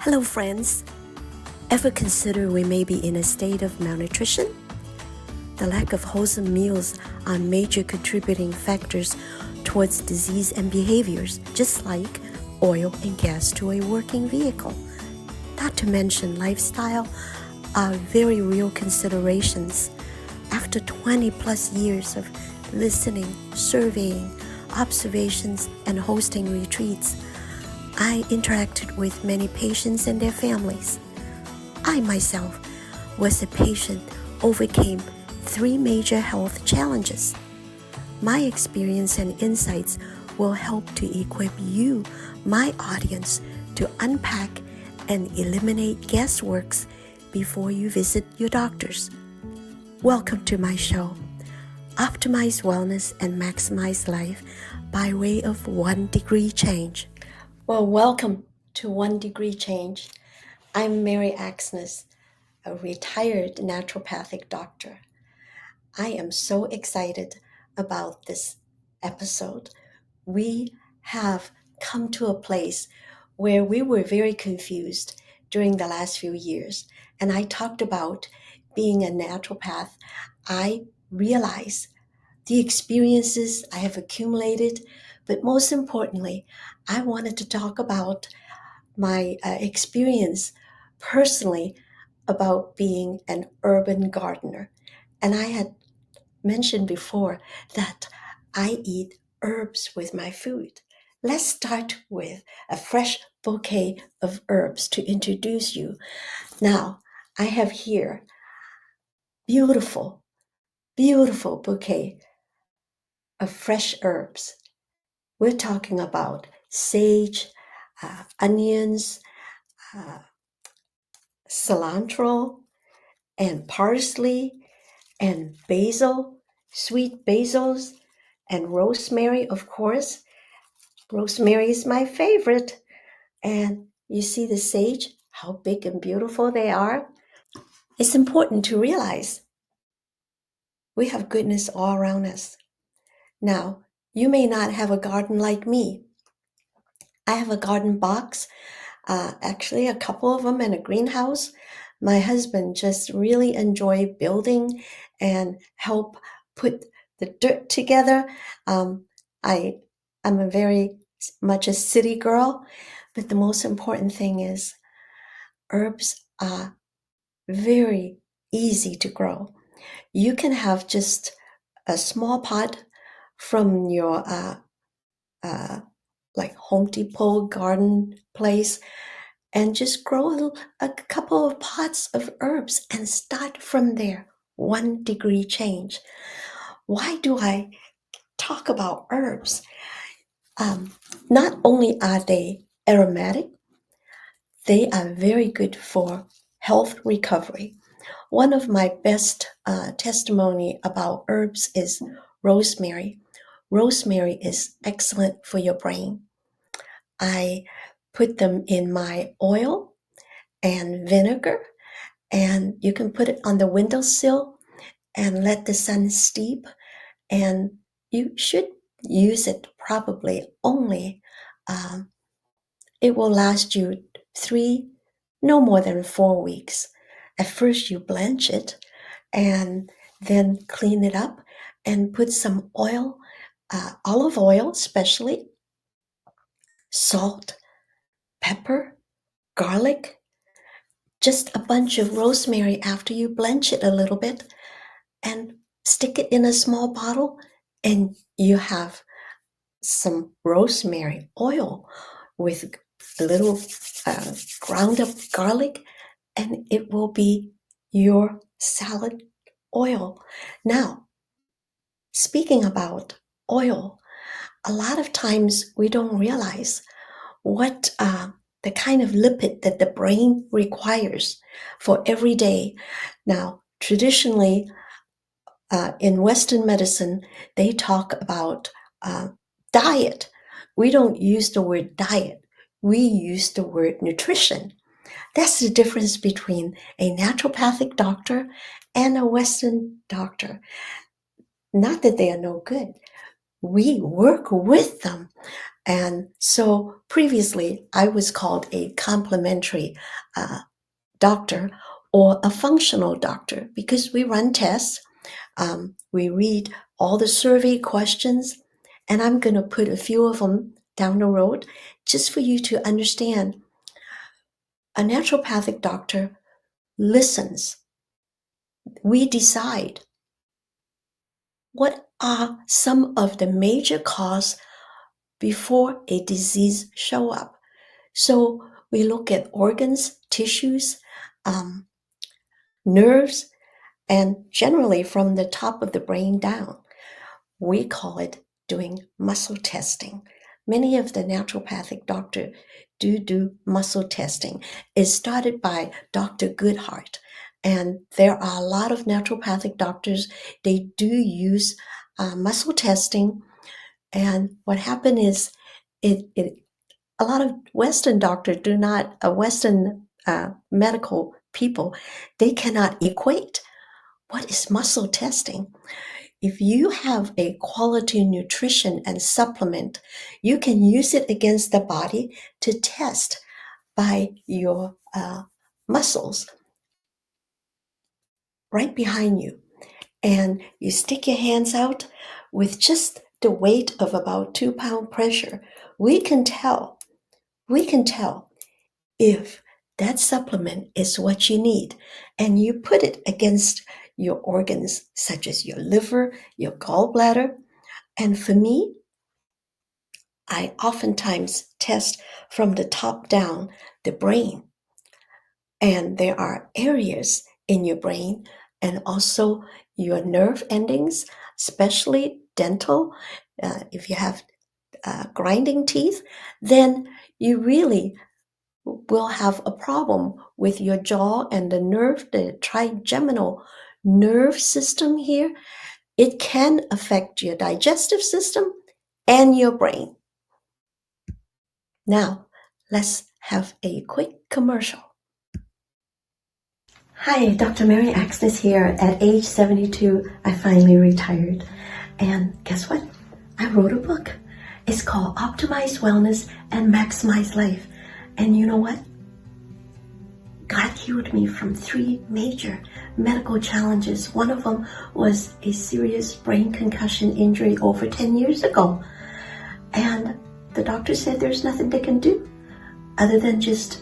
Hello, friends. Ever consider we may be in a state of malnutrition? The lack of wholesome meals are major contributing factors towards disease and behaviors, just like oil and gas to a working vehicle. Not to mention lifestyle are very real considerations. After 20 plus years of listening, surveying, observations, and hosting retreats, I interacted with many patients and their families. I myself was a patient overcame 3 major health challenges. My experience and insights will help to equip you, my audience, to unpack and eliminate guessworks before you visit your doctors. Welcome to my show, Optimize Wellness and Maximize Life by way of 1 degree change. Well, welcome to 1 degree change. I'm Mary Axness, a retired naturopathic doctor. I am so excited about this episode. We have come to a place where we were very confused during the last few years. And I talked about being a naturopath. I realized the experiences I have accumulated, but most importantly, I wanted to talk about my experience personally about being an urban gardener. And I had mentioned before that I eat herbs with my food. Let's start with a fresh bouquet of herbs to introduce you. Now, I have here beautiful, beautiful bouquet of fresh herbs. We're talking about sage, onions, uh, cilantro, and parsley, and basil, sweet basils, and rosemary, of course. Rosemary is my favorite. And you see the sage, how big and beautiful they are. It's important to realize we have goodness all around us. Now, you may not have a garden like me. I have a garden box, actually a couple of them in a greenhouse. My husband just really enjoy building and help put the dirt together. I'm a very much a city girl, but the most important thing is herbs are very easy to grow. You can have just a small pot from your like Home Depot garden place and just grow a couple of pots of herbs and start from there. 1 degree change. Why do I talk about herbs? Not only are they aromatic, they are very good for health recovery. One of my best testimony about herbs is rosemary. Rosemary is excellent for your brain. I put them in my oil and vinegar, and you can put it on the windowsill and let the sun steep, and you should use it probably only it will last you 3, no more than 4 weeks. At first you blanch it and then clean it up and put some oil, olive oil especially, salt, pepper, garlic, just a bunch of rosemary after you blanch it a little bit, and stick it in a small bottle, and you have some rosemary oil with a little ground up garlic, and it will be your salad oil. Now, speaking about oil, a lot of times we don't realize what the kind of lipid that the brain requires for every day. Now, traditionally, in Western medicine, they talk about diet. We don't use the word diet. We use the word nutrition. That's the difference between a naturopathic doctor and a Western doctor. Not that they are no good, we work with them. And so previously, I was called a complementary doctor or a functional doctor because we run tests. We read all the survey questions, and I'm going to put a few of them down the road just for you to understand. A naturopathic doctor listens. We decide what are some of the major causes before a disease show up. So we look at organs, tissues, um, nerves, and generally from the top of the brain down. We call it doing muscle testing. Many of the naturopathic doctors do muscle testing. It started by Dr. Goodhart, and there are a lot of naturopathic doctors. They do use muscle testing, and what happened is it a lot of Western doctors do not, Western medical people, they cannot equate what is muscle testing. If you have a quality nutrition and supplement, you can use it against the body to test by your muscles right behind you. And you stick your hands out with just the weight of about 2 pound pressure. We can tell if that supplement is what you need, and you put it against your organs such as your liver, your gallbladder. And for me, I oftentimes test from the top down the brain. And there are areas in your brain and also your nerve endings, especially dental. If you have grinding teeth, then you really will have a problem with your jaw and the nerve, the trigeminal nerve system here. It can affect your digestive system and your brain. Now, let's have a quick commercial. Hi, Dr. Mary Axness here. At age 72, I finally retired. And guess what? I wrote a book. It's called Optimize Wellness and Maximize Life. And you know what? God healed me from 3 major medical challenges. One of them was a serious brain concussion injury over 10 years ago. And the doctor said there's nothing they can do other than just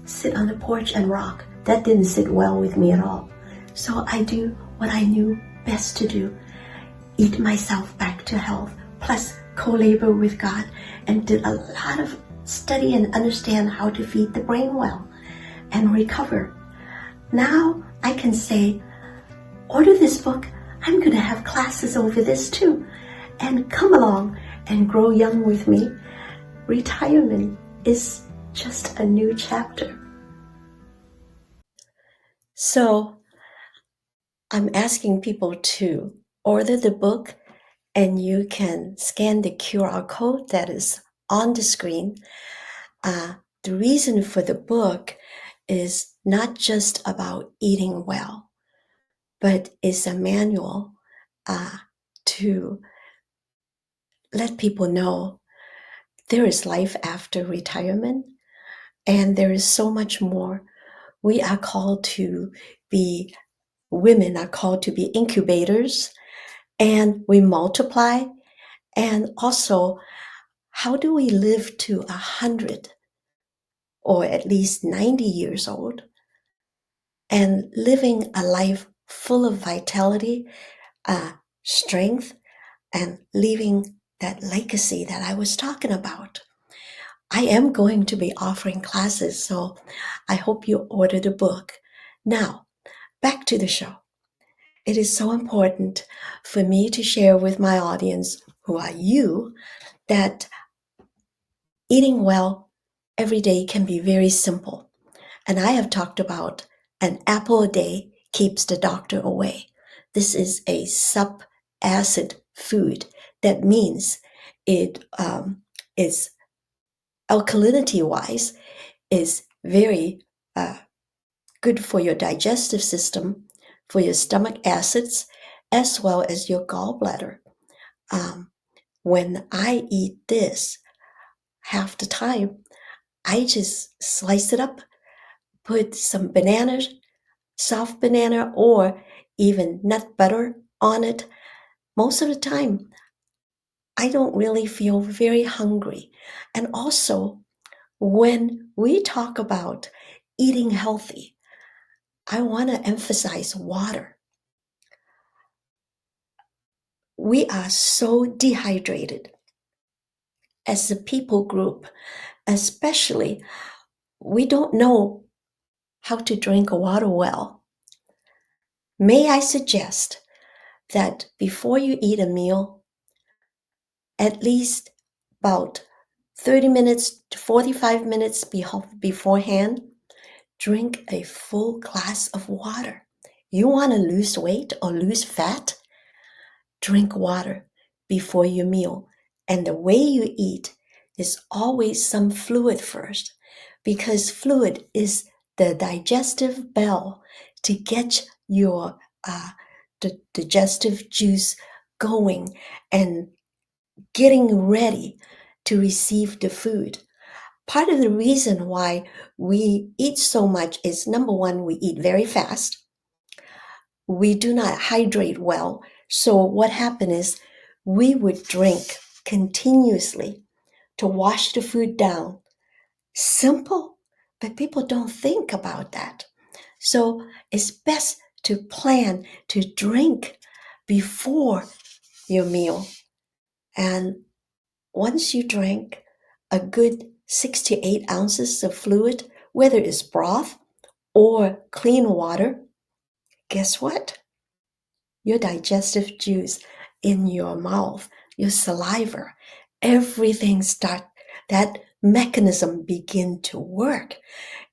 sit on the porch and rock. That didn't sit well with me at all. So I do what I knew best to do. Eat myself back to health, plus co-labor with God, and did a lot of study and understand how to feed the brain well and recover. Now I can say, order this book. I'm going to have classes over this too. And come along and grow young with me. Retirement is just a new chapter. So I'm asking people to order the book, and you can scan the QR code that is on the screen. The reason for the book is not just about eating well, but it's a manual to let people know there is life after retirement, and there is so much more. We are called to be, women are called to be incubators, and we multiply. And also, how do we live to 100 or at least 90 years old and living a life full of vitality, strength, and leaving that legacy that I was talking about? I am going to be offering classes, so I hope you order the book. Now, back to the show. It is so important for me to share with my audience, who are you, that eating well every day can be very simple. And I have talked about an apple a day keeps the doctor away. This is a sub-acid food. That means it is alkalinity-wise is very good for your digestive system, for your stomach acids, as well as your gallbladder. when I eat this, half the time, I just slice it up, put some bananas, soft banana, or even nut butter on it. Most of the time, I don't really feel very hungry. And also, when we talk about eating healthy, I want to emphasize water. We are so dehydrated as a people group, especially we don't know how to drink water well. May I suggest that before you eat a meal, at least about 30 minutes to 45 minutes beforehand, drink a full glass of water. You want to lose weight or lose fat? Drink water before your meal. And the way you eat is always some fluid first, because fluid is the digestive bell to get your the digestive juice going and getting ready to receive the food. Part of the reason why we eat so much is number one, we eat very fast. We do not hydrate well. So what happened is we would drink continuously to wash the food down. Simple, but people don't think about that. So it's best to plan to drink before your meal. And once you drink a good 6 to 8 ounces of fluid, whether it's broth or clean water, guess what? Your digestive juice in your mouth, your saliva, everything start that mechanism begin to work.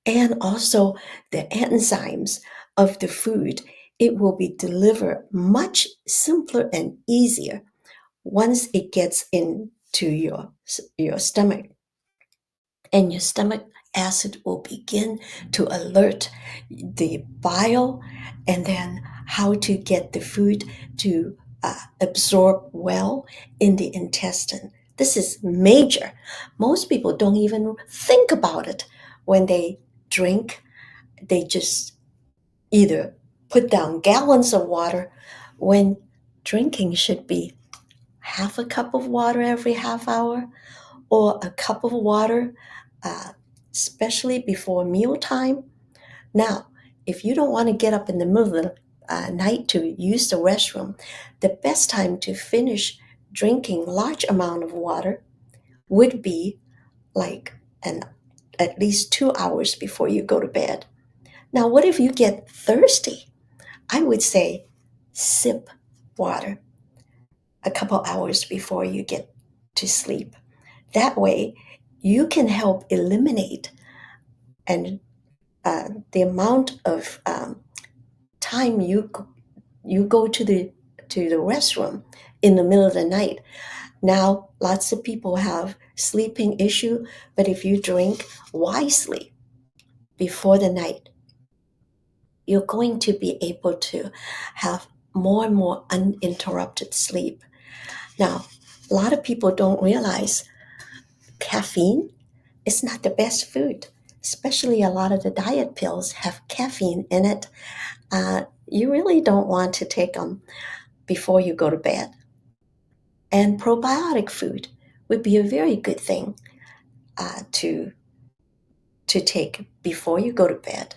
And also the enzymes of the food, it will be delivered much simpler and easier once it gets into your stomach. And your stomach acid will begin to alert the bile and then how to get the food to absorb well in the intestine. This is major. Most people don't even think about it when they drink. They just either put down gallons of water when drinking should be half a cup of water every half hour or a cup of water, uh, especially before mealtime. Now, if you don't want to get up in the middle of the night to use the restroom, the best time to finish drinking large amount of water would be like at least 2 hours before you go to bed. Now, what if you get thirsty? I would say sip water a couple hours before you get to sleep. That way, you can help eliminate and the amount of time you go to the restroom in the middle of the night. Now, lots of people have sleeping issue, but if you drink wisely before the night, you're going to be able to have more and more uninterrupted sleep. Now, a lot of people don't realize caffeine is not the best food, especially a lot of the diet pills have caffeine in it. You really don't want to take them before you go to bed. And probiotic food would be a very good thing to take before you go to bed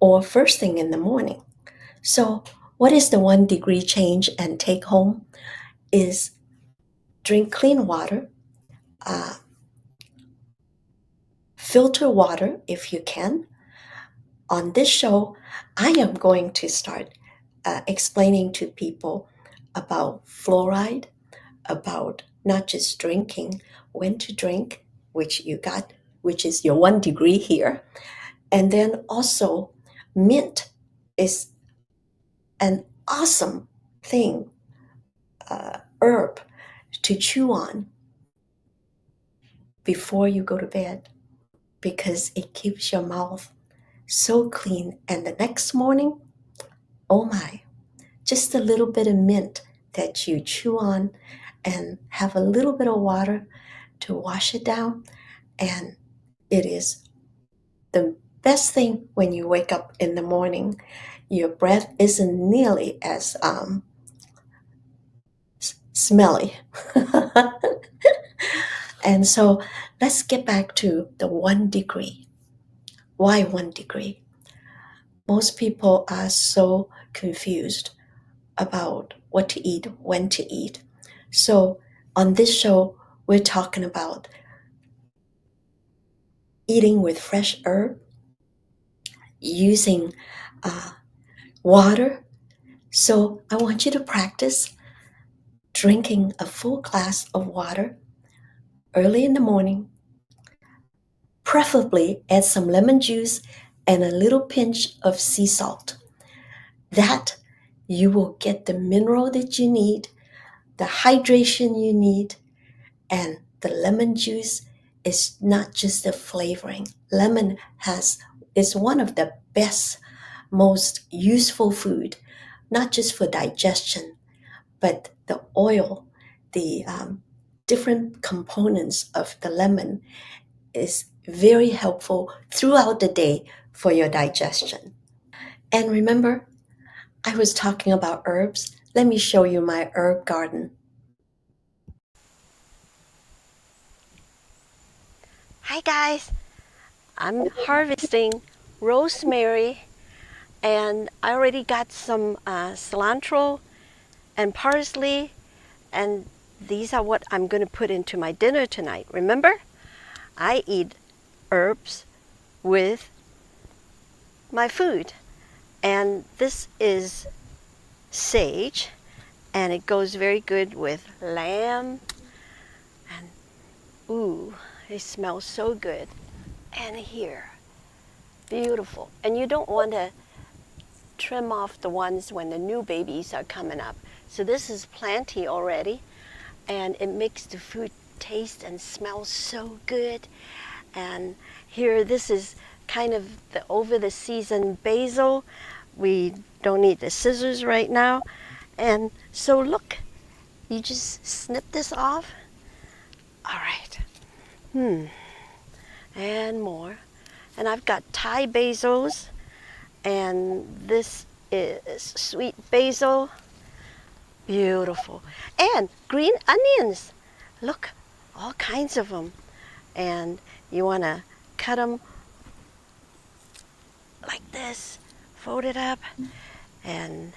or first thing in the morning. So, what is the 1 degree change and take home is drink clean water, uh, filter water if you can. On this show, I am going to start explaining to people about fluoride, about not just drinking, when to drink, which you got, which is your 1 degree here. And then also, mint is an awesome thing, herb to chew on before you go to bed because it keeps your mouth so clean. And the next morning, oh my, just a little bit of mint that you chew on and have a little bit of water to wash it down. And it is the best thing when you wake up in the morning. Your breath isn't nearly as smelly. And so let's get back to the 1 degree. Why 1 degree? Most people are so confused about what to eat, when to eat. So on this show, we're talking about eating with fresh herb, using uh, water. So I want you to practice drinking a full glass of water early in the morning. Preferably add some lemon juice and a little pinch of sea salt. That you will get the mineral that you need, the hydration you need, and the lemon juice is not just a flavoring. Lemon is one of the best, most useful food, not just for digestion, but the oil, the different components of the lemon is very helpful throughout the day for your digestion. And remember, I was talking about herbs. Let me show you my herb garden. Hi guys, I'm harvesting rosemary and I already got some cilantro and parsley, and these are what I'm going to put into my dinner tonight. Remember, I eat herbs with my food, and this is sage and it goes very good with lamb, and ooh, it smells so good. And here, beautiful. And you don't want to trim off the ones when the new babies are coming up. So this is plenty already, and it makes the food taste and smell so good. And here, this is kind of the over the season basil. We don't need the scissors right now. And so look, you just snip this off. All right. And more. And I've got Thai basils, and this is sweet basil. Beautiful. And green onions. Look, all kinds of them. And you want to cut them like this, fold it up, and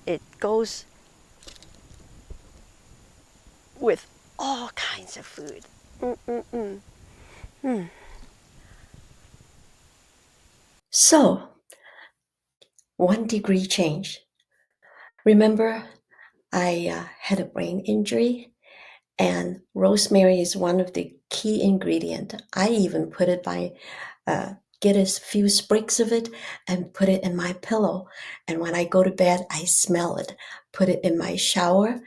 it goes with all kinds of food. So, 1 degree change. Remember, I had a brain injury, and rosemary is one of the key ingredients. I even put it get a few sprigs of it and put it in my pillow. And when I go to bed, I smell it. Put it in my shower,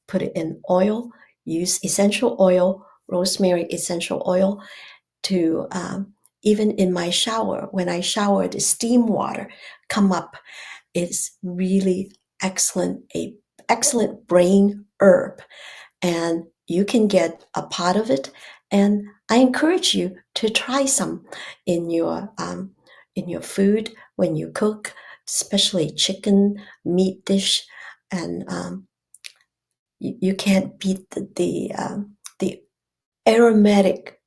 put it in oil, use essential oil, rosemary essential oil to even in my shower. When I shower, the steam water come up. It's really excellent brain herb, and you can get a pot of it. And I encourage you to try some in your food when you cook, especially chicken meat dish. And you can't beat the aromatic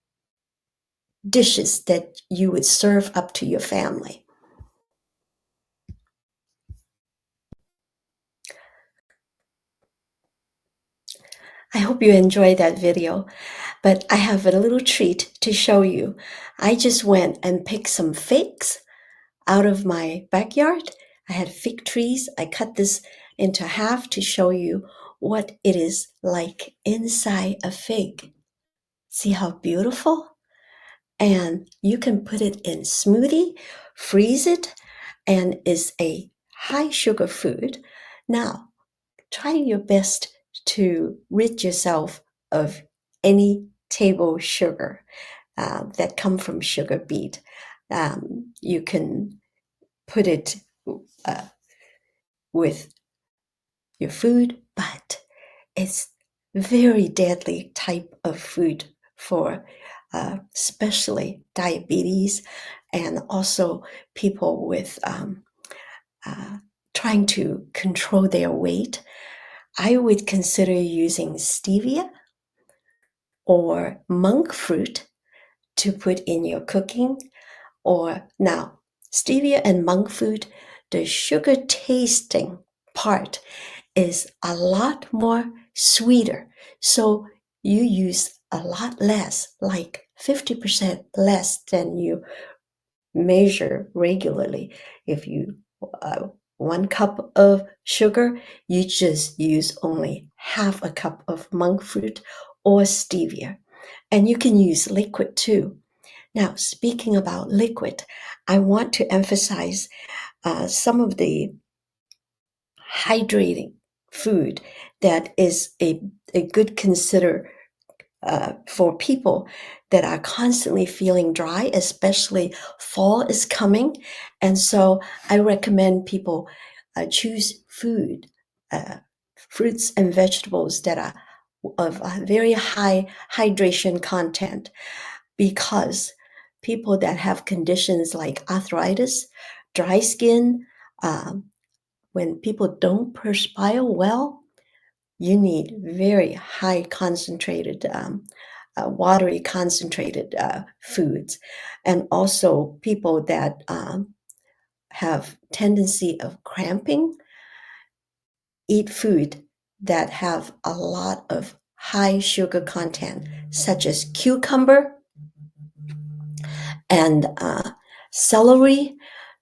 dishes that you would serve up to your family. I hope you enjoyed that video, but I have a little treat to show you. I just went and picked some figs out of my backyard. I had fig trees. I cut this into half to show you what it is like inside a fig. See how beautiful? And you can put it in smoothie, freeze it, and it's a high sugar food. Now, try your best to rid yourself of any table sugar that come from sugar beet. You can put it uh, with your food, but it's very deadly type of food for especially diabetes and also people with uh, trying to control their weight. I would consider using stevia or monk fruit to put in your cooking. Or now, stevia and monk fruit, the sugar tasting part is a lot more sweeter. So you use a lot less, like 50% less than you measure regularly. If you 1 cup of sugar, you just use only half a cup of monk fruit or stevia. And you can use liquid too. Now, speaking about liquid, I want to emphasize some of the hydrating food that is a good consider for people that are constantly feeling dry, especially fall is coming. And so I recommend people choose fruits and vegetables that are of a very high hydration content, because people that have conditions like arthritis, dry skin, um, when people don't perspire well, you need very high concentrated, watery concentrated foods. And also people that have tendency of cramping, eat food that have a lot of high sugar content, such as cucumber and celery.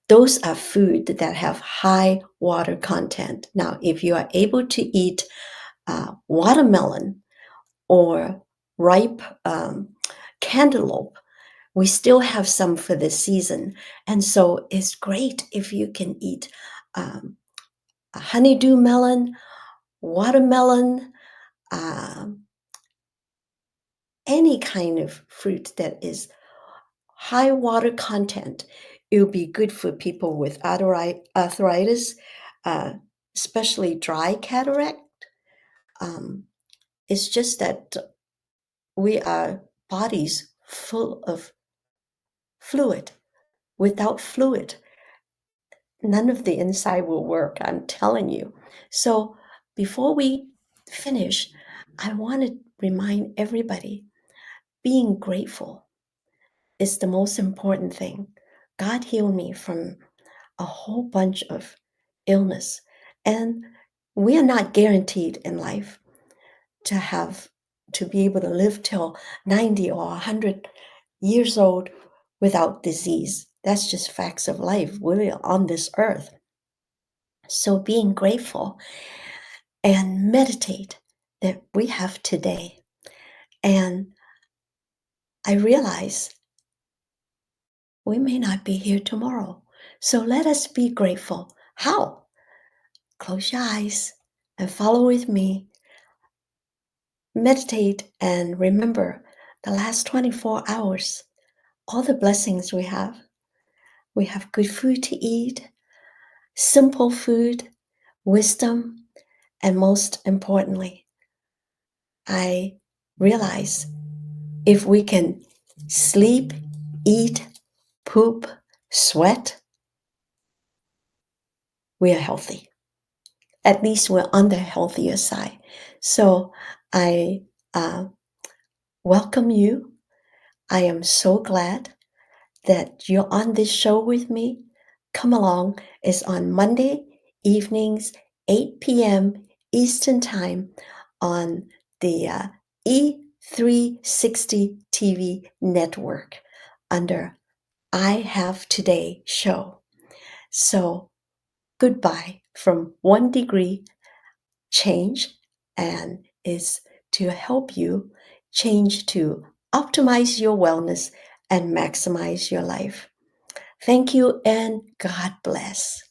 Those are food that have high water content. Now, if you are able to eat watermelon or ripe cantaloupe, we still have some for this season. And so it's great if you can eat a honeydew melon, watermelon, um, any kind of fruit that is high water content. It will be good for people with arthritis, uh, especially dry cataract. Um, it's just that we are bodies full of fluid. Without fluid, none of the inside will work, I'm telling you. So before we finish, I want to remind everybody being grateful is the most important thing. God healed me from a whole bunch of illness, and we are not guaranteed in life to be able to live till 90 or 100 years old without disease. That's just facts of life. We're on this earth. So being grateful and meditate that we have today. And I realize we may not be here tomorrow. So let us be grateful. How? Close your eyes and follow with me. Meditate and remember the last 24 hours, all the blessings we have. We have good food to eat, simple food, wisdom, and most importantly, I realize if we can sleep, eat, poop, sweat, we are healthy. At least we're on the healthier side. So I welcome you. I am so glad that you're on this show with me. Come along. It's on Monday evenings, 8 p.m. Eastern Time on the E360 TV network under I Have Today show. So goodbye from 1 degree change, and is to help you change to optimize your wellness and maximize your life. Thank you and God bless.